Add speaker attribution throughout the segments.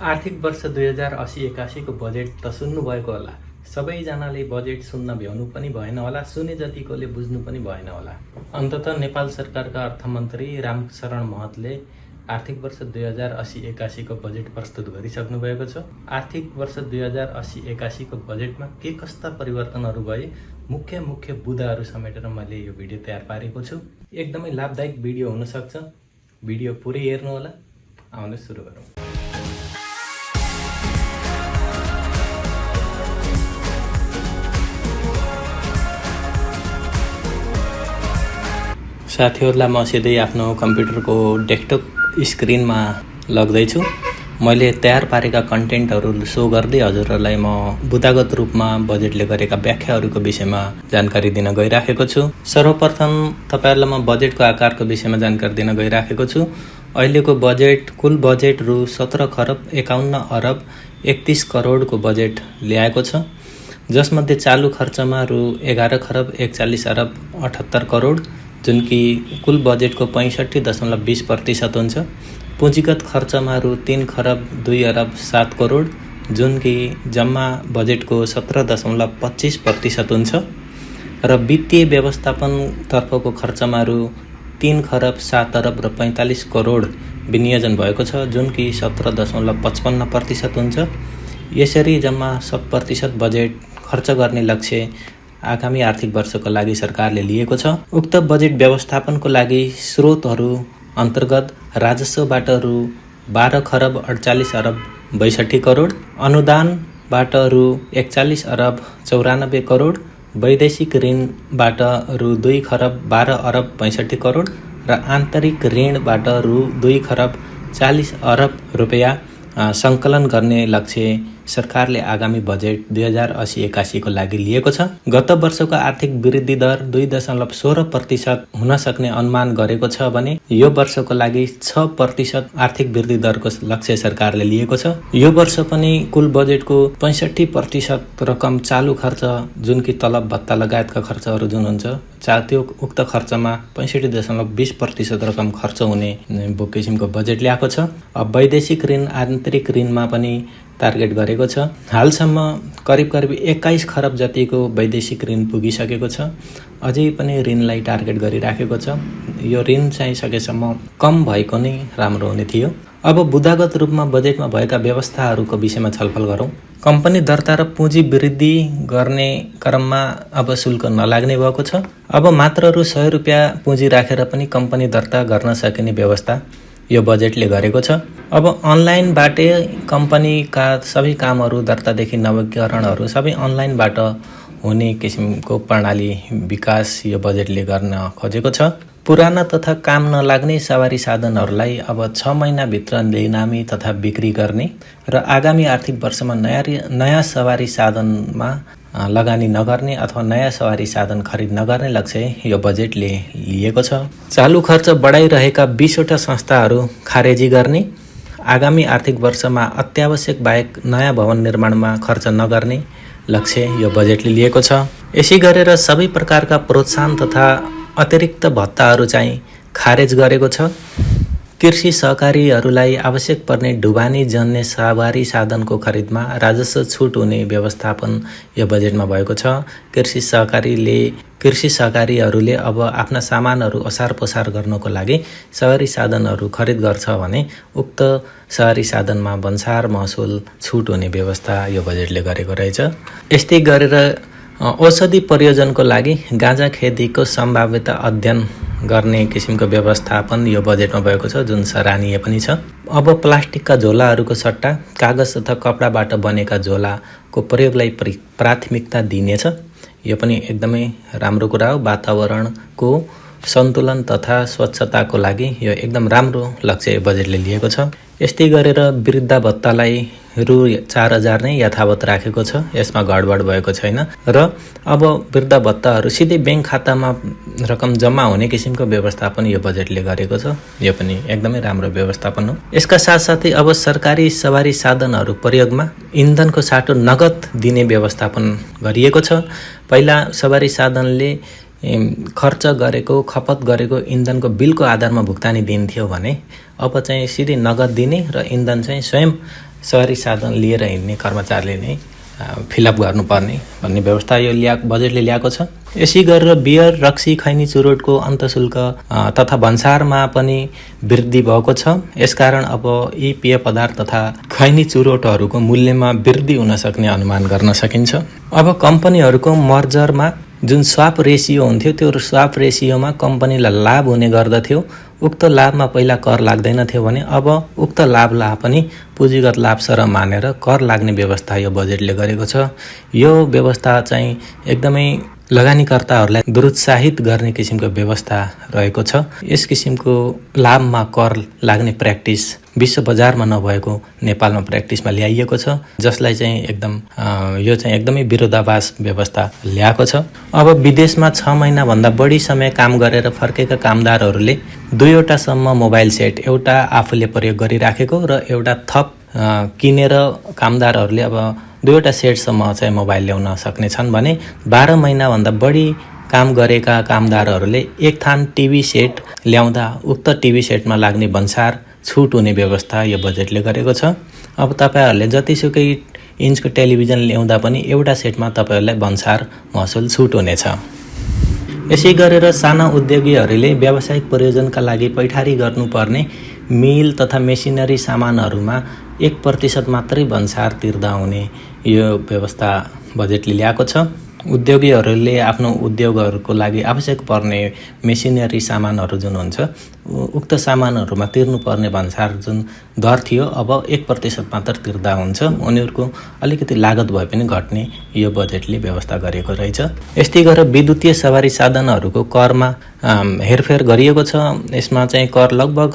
Speaker 1: आर्थिक वर्ष 2080-81 को बजेट त सुन्नुभएको होला। सबैजनाले बजेट सुन्न भ्याउनु पनि भएन होला, सुने जतिकोले बुझ्नु पनि भएन होला। अन्ततः नेपाल सरकारका अर्थमन्त्री रामशरण महतले आर्थिक वर्ष 2080-81 को बजेट प्रस्तुत गरिसक्नु भएको छ। आर्थिक वर्ष 2080-81 को बजेटमा के कस्ता परिवर्तनहरू भए, मुख्य बुँदाहरू समेटेर मैले यो भिडियो तयार पारेको छु। एकदमै लाभदायक भिडियो हुन सक्छ। भिडियो पुरै हेर्नु होला। आउने सुरु गरौँ। साथीहरूलाई म सिधै आफ्नो कम्प्युटरको डेस्कटप स्क्रिनमा लग्दैछु। मैले तयार पारेका कन्टेन्टहरू सो गर्दै हजुरहरूलाई म बुदागत रूपमा बजेटले गरेका व्याख्याहरूको विषयमा जानकारी दिन गइराखेको छु। सर्वप्रथम तपाईहरुलाई म बजेटको आकारको विषयमा जानकारी दिन गइराखेको छु। अहिलेको बजेट कुल बजेट रु 17 खरब 51 अरब 31 करोडको बजेट ल्याएको छ, जसमध्ये चालु खर्चमा रु 11 खरब 41 अरब 78 करोड जुन कि कुल बजेटको 65.20% हुन्छ। पुँजीगत खर्चमा रु 3 खरब 2 अरब 7 करोड जुन कि जम्मा बजेटको 17.25% हुन्छ। र वित्तीय व्यवस्थापन तर्फको खर्चमा रु 3 खरब 7 अरब र 45 करोड विनियोजन भएको छ जुन कि 17.55% हुन्छ। यसरी जम्मा 100% बजेट खर्च गर्ने लक्ष्य आगामी आर्थिक वर्षको लागि सरकारले लिएको छ। उक्त बजेट व्यवस्थापनको लागि स्रोतहरू अन्तर्गत राजस्वबाट रु 12 खरब 48 अरब 62 करोड, अनुदानबाट रु 41 अरब 94 करोड, वैदेशिक ऋणबाट रु 2 खरब 12 अरब 65 करोड र आन्तरिक ऋणबाट रु 2 खरब 40 अरब रुपैयाँ सङ्कलन गर्ने लक्ष्य सरकारले आगामी बजेट 2080-81 को लागि लिएको छ। गत वर्षको आर्थिक वृद्धि दर 2.16% हुन सक्ने अनुमान गरेको छ भने यो वर्षको लागि 6% आर्थिक वृद्धि दरको लक्ष्य सरकारले लिएको छ। यो वर्ष पनि कुल बजेटको 65% रकम चालु खर्च जुन कि तलब भत्ता लगायतका खर्चहरू जुन हुन्छ त्यो उक्त खर्चमा 65.20% रकम खर्च हुने किसिमको बजेट ल्याएको छ। अब वैदेशिक ऋण आन्तरिक ऋणमा पनि टार्गेट गरेको छ। हालसम्म करिब 21 खरब जतिको वैदेशिक ऋण पुगिसकेको छ। अझै पनि ऋणलाई टार्गेट गरिराखेको छ। यो ऋण चाहिँ सकेसम्म कम भएको नै राम्रो हुने थियो। अब बुदागत रूपमा बजेटमा भएका व्यवस्थाहरूको विषयमा छलफल गरौँ। कम्पनी दर्ता र पुँजी वृद्धि गर्ने क्रममा अब शुल्क नलाग्ने भएको छ। अब मात्र रु 100 रुपियाँ पुँजी राखेर पनि कम्पनी दर्ता गर्न सकिने व्यवस्था यो बजेटले गरेको छ। अब अनलाइनबाटै कम्पनीका सबै कामहरू दर्तादेखि नवीकरणहरू सबै अनलाइनबाट हुने किसिमको प्रणाली विकास यो बजेटले गर्न खोजेको छ। पुराना तथा काम नलाग्ने सवारी साधनहरूलाई अब 6 महिनाभित्र लिनामी तथा बिक्री गर्ने र आगामी आर्थिक वर्षमा नयाँ सवारी साधनमा लगानी नगर्ने अथवा नयाँ सवारी साधन खरिद नगर्ने लक्ष्य यो बजेटले लिएको छ। चालु खर्च बढाइरहेका 20वटा संस्थाहरू खारेजी गर्ने, आगामी आर्थिक वर्षमा अत्यावश्यक बाहेक नयाँ भवन निर्माणमा खर्च नगर्ने लक्ष्य यो बजेटले लिएको छ। यसै गरेर सबै प्रकारका प्रोत्साहन तथा अतिरिक्त भत्ताहरू चाहिँ खारेज गरेको छ। कृषि सहकारीहरूलाई आवश्यक पर्ने ढुवानी जन्य सवारी साधनको खरिदमा राजस्व छुट हुने व्यवस्थापन यो बजेटमा भएको छ। कृषि सहकारीहरूले अब आफ्ना सामानहरू ओसार पसार गर्नको लागि सवारी साधनहरू खरिद गर्छ भने उक्त सवारी साधनमा भन्सार महसुल छुट हुने व्यवस्था यो बजेटले गरेको रहेछ। यस्तै गरेर औषधि प्रयोजनको लागि गाँजा खेतीको सम्भाव्यता अध्ययन गर्ने किसिमको व्यवस्थापन यो बजेटमा भएको छ जुन सराहनीय पनि छ। अब प्लास्टिकका झोलाहरूको सट्टा कागज तथा कपडाबाट बनेका झोलाको प्रयोगलाई प्राथमिकता दिनेछ। यो पनि एकदमै राम्रो कुरा हो। वातावरणको सन्तुलन तथा स्वच्छताको लागि यो एकदम राम्रो लक्ष्य बजेटले लिएको छ। यस्तै गरेर वृद्ध भत्तालाई रु 4000 नै यथावत राखेको छ। यसमा गडबड भएको छैन र अब वृद्ध भत्ताहरू सिधै ब्याङ्क खातामा रकम जम्मा हुने किसिमको व्यवस्थापन यो बजेटले गरेको छ। यो पनि एकदमै राम्रो व्यवस्थापन हो। यसका साथसाथै अब सरकारी सवारी साधनहरू प्रयोगमा इन्धनको साटो नगद दिने व्यवस्थापन गरिएको छ। पहिला सवारी साधनले खर्च गरेको खपत गरेको इन्धनको बिलको आधारमा भुक्तानी दिन्थ्यो भने अब चाहिँ सिधै नगद दिने र इन्धन चाहिँ स्वयं सवारी साधन लिएर हिँड्ने कर्मचारीले नै फिलअप गर्नुपर्ने भन्ने व्यवस्था यो बजेटले ल्याएको छ। यसै गरेर बियर, रक्सी, खैनी, चुरोटको अन्तशुल्क तथा भन्सारमा पनि वृद्धि भएको छ। यसकारण अब यी पेय पदार्थ तथा खैनी चुरोटहरूको मूल्यमा वृद्धि हुन सक्ने अनुमान गर्न सकिन्छ। अब कम्पनीहरूको मर्जरमा जुन स्वाप रेसियो हुन्थ्यो त्यो स्वाप रेसियोमा कम्पनीलाई लाभ हुने गर्दथ्यो। उक्त लाभमा पहिला कर लाग्दैन थियो भने अब उक्त लाभलाई पनि पुँजीगत लाभ सरह मानेर कर लाग्ने व्यवस्था यो बजेटले गरेको छ। यो व्यवस्था चाहिँ एकदमै लगानीकर्ताहरूलाई दुरुत्साहित गर्ने किसिमको व्यवस्था रहेको छ। यस किसिमको लाभमा कर लाग्ने प्र्याक्टिस विश्व बजारमा नभएको नेपालमा प्र्याक्टिसमा ल्याइएको छ, जसलाई चाहिँ यो चाहिँ एकदमै विरोधाभास व्यवस्था ल्याएको छ। अब विदेशमा 6 महिनाभन्दा बढी समय काम गरेर फर्केका कामदारहरूले 2वटासम्म मोबाइल सेट, एउटा आफूले प्रयोग गरिराखेको र एउटा थप किनेर कामदारहरूले अब 2वटा सेटसम्म चाहिँ मोबाइल ल्याउन सक्नेछन् भने 12 महिनाभन्दा बढी काम गरेका कामदारहरूले एक थान टिभी सेट ल्याउँदा उक्त टिभी सेटमा लाग्ने भन्सार छुट हुने व्यवस्था यो बजेटले गरेको छ। अब तपाईहरूले जतिसुकै इन्चको टेलिभिजन ल्याउँदा पनि एउटा सेटमा तपाईहरूलाई भन्सार महसुल छुट हुनेछ। यसै गरेर साना उद्योगीहरूले व्यावसायिक प्रयोजनका लागि पैठारी गर्नुपर्ने मिल तथा मेसिनरी सामानहरूमा 1% मात्रै भन्सार तिर्दा हुने यो व्यवस्था बजेटले ल्याएको छ। उद्योगीहरूले आफ्नो उद्योगहरूको लागि आवश्यक पर्ने मेसिनरी सामानहरू जुन हुन्छ उक्त सामानहरूमा तिर्नुपर्ने भन्सार जुन दर थियो अब 1% मात्र तिर्दा हुन्छ। उनीहरूको अलिकति लागत भए पनि घट्ने यो बजेटले व्यवस्था गरेको रहेछ। यस्तै गरेर विद्युतीय सवारी साधनहरूको करमा हेरफेर गरिएको छ। यसमा चाहिँ कर लगभग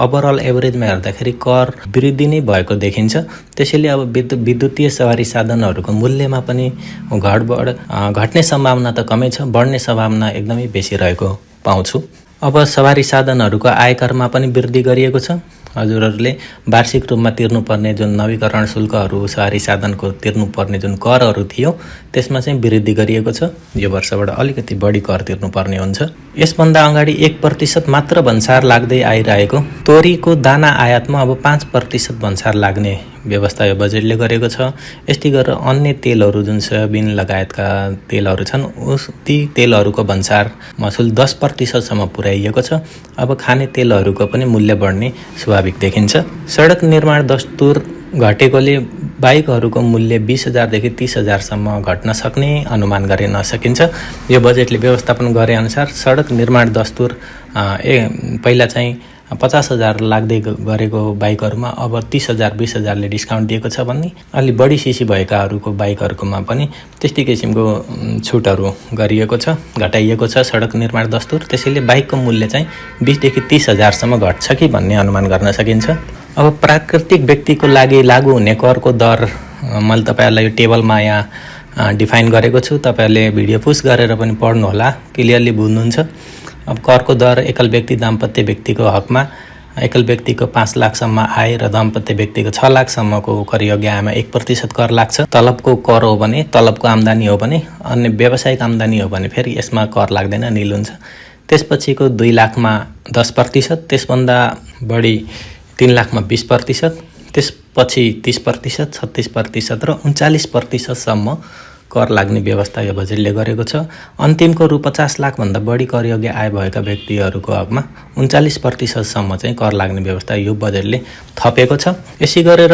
Speaker 1: ओभरअल एभरेजमा हेर्दाखेरि कर वृद्धि नै भएको देखिन्छ। त्यसैले अब विद्युतीय सवारी साधनहरूको मूल्यमा पनि घट्ने सम्भावना त कमै छ, बढ्ने सम्भावना एकदमै बेसी रहेको पाउँछु। अब सवारी साधनहरूको आयकरमा पनि वृद्धि गरिएको छ। हजुरहरूले वार्षिक रूपमा तिर्नुपर्ने जुन नवीकरण शुल्कहरू, सवारी साधनको तिर्नुपर्ने जुन करहरू थियो त्यसमा चाहिँ वृद्धि गरिएको छ। यो वर्षबाट अलिकति बढी कर तिर्नुपर्ने हुन्छ। यसभन्दा अगाडि 1% मात्र भन्सार लाग्दै आइरहेको तोरीको दाना आयातमा अब 5% भन्सार लाग्ने व्यवस्था यो बजेटले गरेको छ। यस्तै गरेर अन्य तेलहरू जुन सोयाबिन लगायतका तेलहरू छन् ती तेलहरूको भन्सार महसुल 10% पुर्याइएको छ। अब खाने तेलहरूको पनि मूल्य बढ्ने स्वाभाविक देखिन्छ। सडक निर्माण दस्तुर घटेकोले बाइकहरूको मूल्य 20,000 देखि 30,000 घट्न सक्ने अनुमान गरिन सकिन्छ। यो बजेटले व्यवस्थापन गरे अनुसार सडक निर्माण दस्तुर पहिला चाहिँ 50,000 लाग्दै गरेको बाइकहरूमा अब 30,000 20,000ले डिस्काउन्ट दिएको छ भने अलि बढी सिसी भएकाहरूको बाइकहरूकोमा पनि त्यस्तै किसिमको छुटहरू गरिएको छ, घटाइएको छ सडक निर्माण दस्तुर। त्यसैले बाइकको मूल्य चाहिँ 20 देखि 30,000 घट्छ कि भन्ने अनुमान गर्न सकिन्छ। अब प्राकृतिक व्यक्तिको लागि लागू हुने करको दर मैले तपाईँहरूलाई यो टेबलमा यहाँ डिफाइन गरेको छु। तपाईँहरूले भिडियो पुस गरेर पनि पढ्नुहोला, क्लियरली बुझ्नुहुन्छ। अब करको दर एकल व्यक्ति दाम्पत्य व्यक्तिको हकमा एकल व्यक्तिको 5 लाखसम्म आय र दाम्पत्य व्यक्तिको 6 लाखसम्मको करयोग्य आयमा 1% कर लाग्छ। तलबको कर हो भने, तलबको आम्दानी हो भने, अन्य व्यावसायिक आम्दानी हो भने फेरि यसमा कर लाग्दैन, निल हुन्छ। त्यसपछिको 2 लाखमा 10%, त्यसभन्दा बढी 3 लाखमा 20%, त्यसपछि 30%, 36% र 39%सम्म कर लाग्ने व्यवस्था यो बजेटले गरेको छ। अन्तिमको रु 50 लाखभन्दा बढी करयोग्य आय भएका व्यक्तिहरूको हकमा 39%सम्म चाहिँ कर लाग्ने व्यवस्था यो बजेटले थपेको छ। यसै गरेर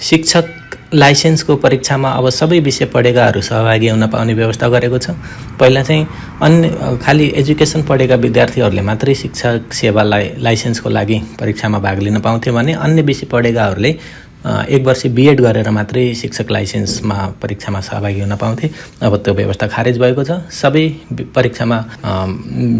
Speaker 1: शिक्षक लाइसेन्सको परीक्षामा अब सबै विषय पढेकाहरू सहभागी हुन पाउने व्यवस्था गरेको छ। पहिला चाहिँ अन्य खालि एजुकेसन पढेका विद्यार्थीहरूले मात्रै शिक्षक सेवा लाइसेन्सको लागि परीक्षामा भाग लिन पाउँथे भने अन्य विषय पढेकाहरूले 1 वर्ष बिएड गरेर मात्रै शिक्षक लाइसेन्समा परीक्षामा सहभागी हुन पाउँथे। अब त्यो व्यवस्था खारेज भएको छ। सबै परीक्षामा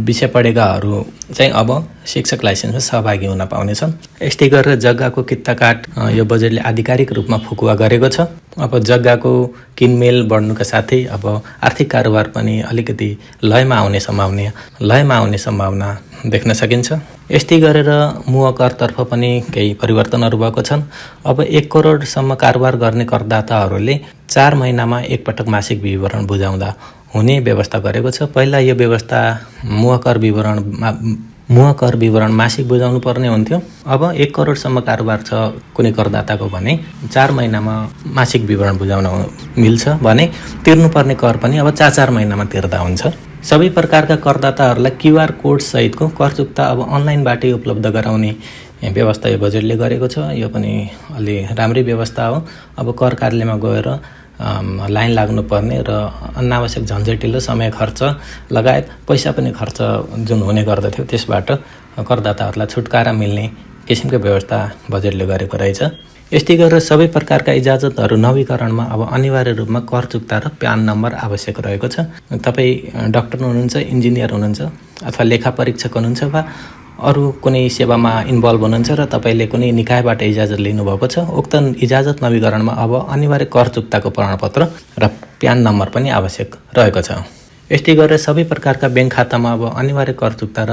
Speaker 1: विषय पढेकाहरू चाहिँ अब शिक्षक लाइसेन्समा सहभागी हुन पाउनेछन्। यस्तै गरेर जग्गाको कित्ताकाट यो बजेटले आधिकारिक रूपमा फुकुवा गरेको छ। अब जग्गाको किनमेल बढ्नुका साथै अब आर्थिक कारोबार पनि अलिकति लयमा आउने सम्भावना देख्न सकिन्छ। यस्तै गरेर मुह करतर्फ पनि केही परिवर्तनहरू भएको छन्। अब 1 करोडसम्म कारोबार गर्ने करदाताहरूले 4 महिनामा एकपटक मासिक विवरण बुझाउँदा हुने व्यवस्था गरेको छ। पहिला यो व्यवस्था मुह कर विवरणमा मुह कर विवरण मासिक बुझाउनु पर्ने हुन्थ्यो। अब 1 करोडसम्म कारोबार छ कुनै करदाताको भने 4 महिनामा मासिक विवरण बुझाउन मिल्छ भने तिर्नुपर्ने कर पनि अब 4 महिनामा तिर्दा हुन्छ। सबै प्रकारका करदाताहरूलाई QR कोड सहितको कर चुक्ता अब अनलाइनबाटै उपलब्ध गराउने व्यवस्था यो बजेटले गरेको छ। यो पनि अलि राम्रै व्यवस्था हो। अब कर कार्यालयमा गएर लाइन लाग्नुपर्ने र अनावश्यक झन्झटिलो समय खर्च लगायत पैसा पनि खर्च जुन हुने गर्दथ्यो त्यसबाट करदाताहरूलाई छुटकारा मिल्ने किसिमको व्यवस्था बजेटले गरेको रहेछ। यस्तै गरेर सबै प्रकारका इजाजतहरू नवीकरणमा अब अनिवार्य रूपमा कर चुक्ता र प्यान नम्बर आवश्यक रहेको छ। तपाईँ डाक्टर हुनुहुन्छ, इन्जिनियर हुनुहुन्छ अथवा लेखा परीक्षक हुनुहुन्छ वा अरू कुनै सेवामा इन्भल्भ हुनुहुन्छ र तपाईँले कुनै निकायबाट इजाजत लिनुभएको छ, उक्त इजाजत नवीकरणमा अब अनिवार्य कर चुक्ताको प्रमाणपत्र र प्यान नम्बर पनि आवश्यक रहेको छ। यस्तै गरेर सबै प्रकारका ब्याङ्क खातामा अब अनिवार्य कर चुक्ता र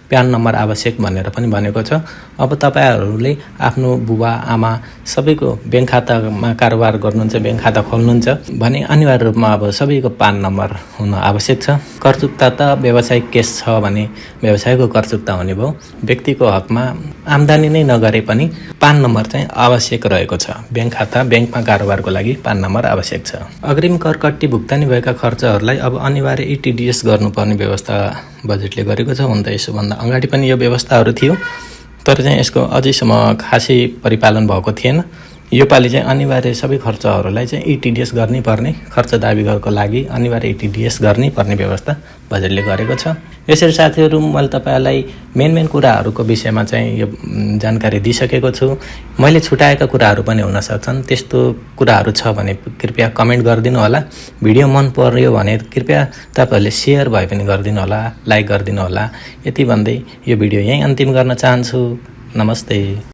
Speaker 1: प्यान नम्बर आवश्यक भनेर पनि भनेको छ। अब तपाईँहरूले आफ्नो बुबा आमा सबैको ब्याङ्क खातामा कारोबार गर्नुहुन्छ, ब्याङ्क खाता खोल्नुहुन्छ भने अनिवार्य रूपमा अब सबैको पान नम्बर हुन आवश्यक छ। कर चुक्ता त व्यावसायिक केस छ भने व्यवसायको कर चुक्ता हुने भयो। व्यक्तिको हकमा आम्दानी नै नगरे पनि पान नम्बर चाहिँ आवश्यक रहेको छ। ब्याङ्क खाता, ब्याङ्कमा कारोबारको लागि पान नम्बर आवश्यक छ। अग्रिम कर कट्टी भुक्तानी भएका खर्चहरूलाई अब अनिवार्य ETDS गर्नुपर्ने व्यवस्था बजेटले गरेको छ। हुन त यसोभन्दा अगाडि पनि यो व्यवस्थाहरू थियो, तर चाहिँ यसको अझैसम्म खासै परिपालन भएको थिएन। योपालि चाहिँ अनिवार्य सबै खर्चहरूलाई चाहिँ ETDS गर्नै पर्ने, खर्च दाबीको लागि अनिवार्य ETDS गर्नै पर्ने व्यवस्था बजेटले गरेको छ। यसरी साथीहरू मैले तपाईँहरूलाई मेन कुराहरूको विषयमा चाहिँ यो जानकारी दिइसकेको छु। मैले छुटाएका कुराहरू पनि हुन सक्छन्, त्यस्तो कुराहरू छ भने कृपया कमेन्ट गरिदिनु होला। भिडियो मन पर्यो भने कृपया तपाईँहरूले सेयर भए पनि गरिदिनु होला, लाइक गरिदिनु होला। यति भन्दै यो भिडियो यहीँ अन्तिम गर्न चाहन्छु। नमस्ते।